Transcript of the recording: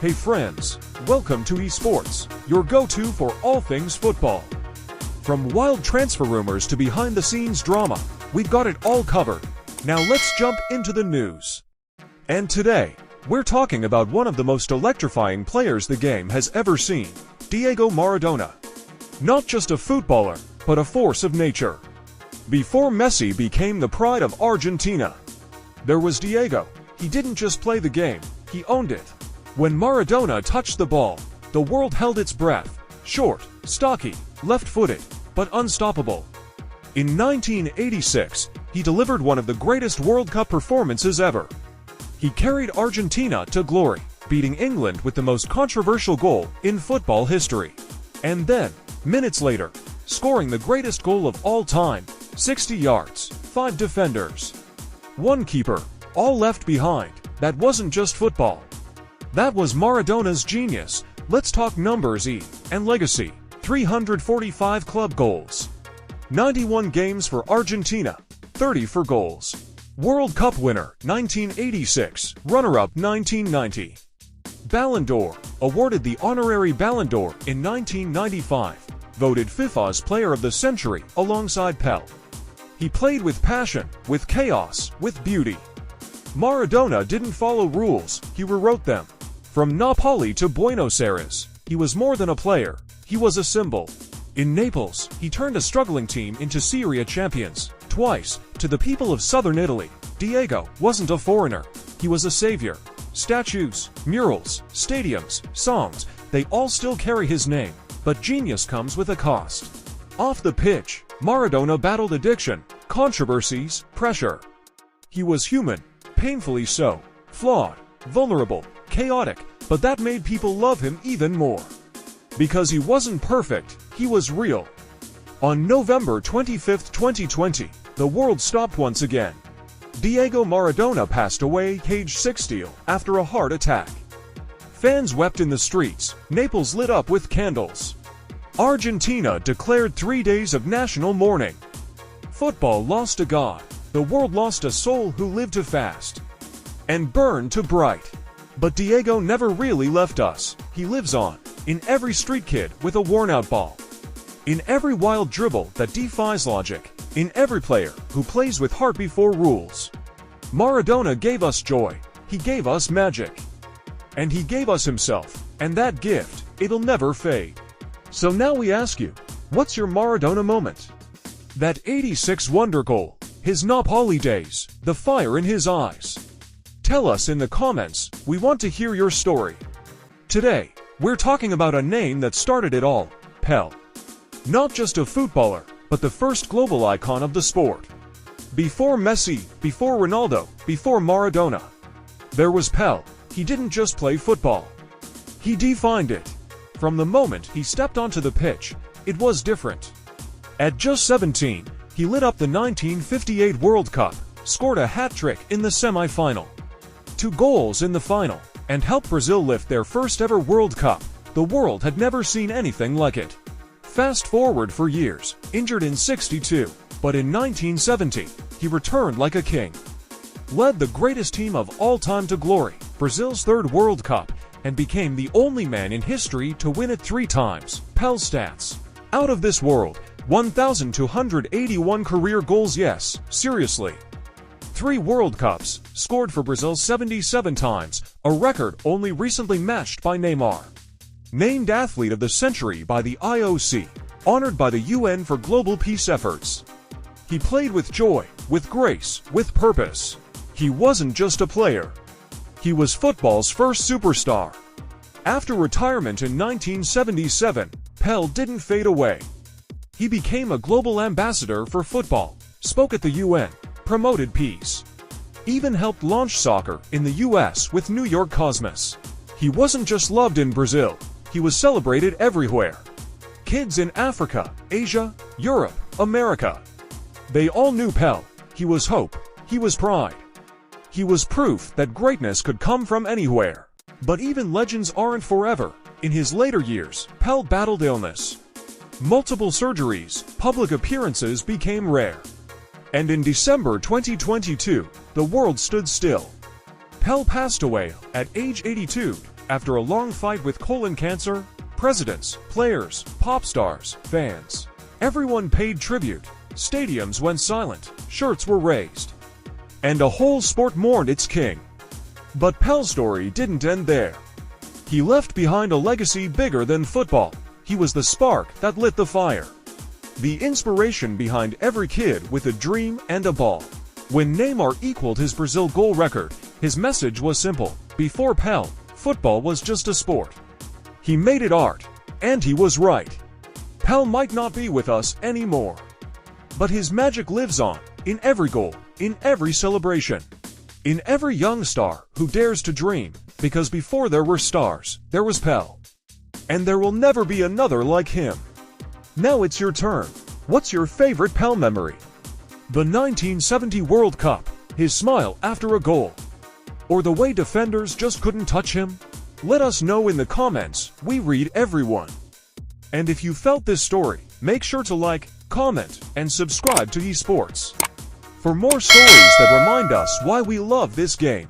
Hey friends, welcome to eSports, your go-to for all things football. From wild transfer rumors to behind-the-scenes drama, we've got it all covered. Now let's jump into the news. And today, we're talking about one of the most electrifying players the game has ever seen, Diego Maradona. Not just a footballer, but a force of nature. Before Messi became the pride of Argentina, there was Diego. He didn't just play the game, he owned it. When Maradona touched the ball, the world held its breath. Short, stocky, left-footed, but unstoppable. In 1986, he delivered one of the greatest World Cup performances ever. He carried Argentina to glory, beating England with the most controversial goal in football history. And then, minutes later, scoring the greatest goal of all time, 60 yards, 5 defenders, 1 keeper, all left behind. That wasn't just football. That was Maradona's genius. Let's talk numbers and legacy. 345 club goals. 91 games for Argentina, 30 for goals. World Cup winner, 1986, runner-up 1990. Ballon d'Or, awarded the honorary Ballon d'Or in 1995, voted FIFA's Player of the Century alongside Pelé. He played with passion, with chaos, with beauty. Maradona didn't follow rules, he rewrote them. From Napoli to Buenos Aires, he was more than a player, he was a symbol. In Naples, he turned a struggling team into Serie A champions. Twice, to the people of southern Italy, Diego wasn't a foreigner, he was a savior. Statues, murals, stadiums, songs, they all still carry his name, but genius comes with a cost. Off the pitch, Maradona battled addiction, controversies, pressure. He was human, painfully so, flawed, vulnerable, chaotic, but that made people love him even more. Because he wasn't perfect, he was real. On November 25, 2020, the world stopped once again. Diego Maradona passed away aged 60 after a heart attack. Fans wept in the streets, Naples lit up with candles. Argentina declared 3 days of national mourning. Football lost a god, the world lost a soul who lived to fast and burn to bright. But Diego never really left us. He lives on, in every street kid with a worn-out ball, in every wild dribble that defies logic, in every player who plays with heart before rules. Maradona gave us joy, he gave us magic, and he gave us himself, and that gift, it'll never fade. So now we ask you, what's your Maradona moment? That 86 wonder goal, his Napoli days, the fire in his eyes. Tell us in the comments, we want to hear your story. Today, we're talking about a name that started it all, Pelé. Not just a footballer, but the first global icon of the sport. Before Messi, before Ronaldo, before Maradona, there was Pelé. He didn't just play football. He defined it. From the moment he stepped onto the pitch, it was different. At just 17, he lit up the 1958 World Cup, scored a hat-trick in the semi-final, 2 goals in the final, and helped Brazil lift their first ever World Cup. The world had never seen anything like it. Fast forward for years, injured in 62, but in 1970, he returned like a king. Led the greatest team of all time to glory, Brazil's 3rd World Cup, and became the only man in history to win it 3 times. Pelé's stats. Out of this world, 1,281 career goals, yes, seriously. 3 World Cups, scored for Brazil 77 times, a record only recently matched by Neymar. Named Athlete of the Century by the IOC, honored by the UN for global peace efforts. He played with joy, with grace, with purpose. He wasn't just a player. He was football's first superstar. After retirement in 1977, Pelé didn't fade away. He became a global ambassador for football, spoke at the UN, promoted peace, even helped launch soccer in the US with New York Cosmos. He wasn't just loved in Brazil, he was celebrated everywhere. Kids in Africa, Asia, Europe, America, they all knew Pelé. He was hope, he was pride. He was proof that greatness could come from anywhere. But even legends aren't forever. In his later years, Pelé battled illness. Multiple surgeries, public appearances became rare. And in December 2022, the world stood still. Pelé passed away at age 82, After a long fight with colon cancer, presidents, players, pop stars, fans, everyone paid tribute. Stadiums went silent, shirts were raised, and a whole sport mourned its king. But Pel's story didn't end there. He left behind a legacy bigger than football. He was the spark that lit the fire, the inspiration behind every kid with a dream and a ball. When Neymar equaled his Brazil goal record, his message was simple. Before Pelé, football was just a sport. He made it art, and he was right. Pelé might not be with us anymore, but his magic lives on, in every goal, in every celebration, in every young star who dares to dream, because before there were stars, there was Pelé. And there will never be another like him. Now it's your turn. What's your favorite Pelé memory? The 1970 World Cup, his smile after a goal, or the way defenders just couldn't touch him? Let us know in the comments. We read everyone. And if you felt this story, make sure to like, comment, and subscribe to eSports for more stories that remind us why we love this game.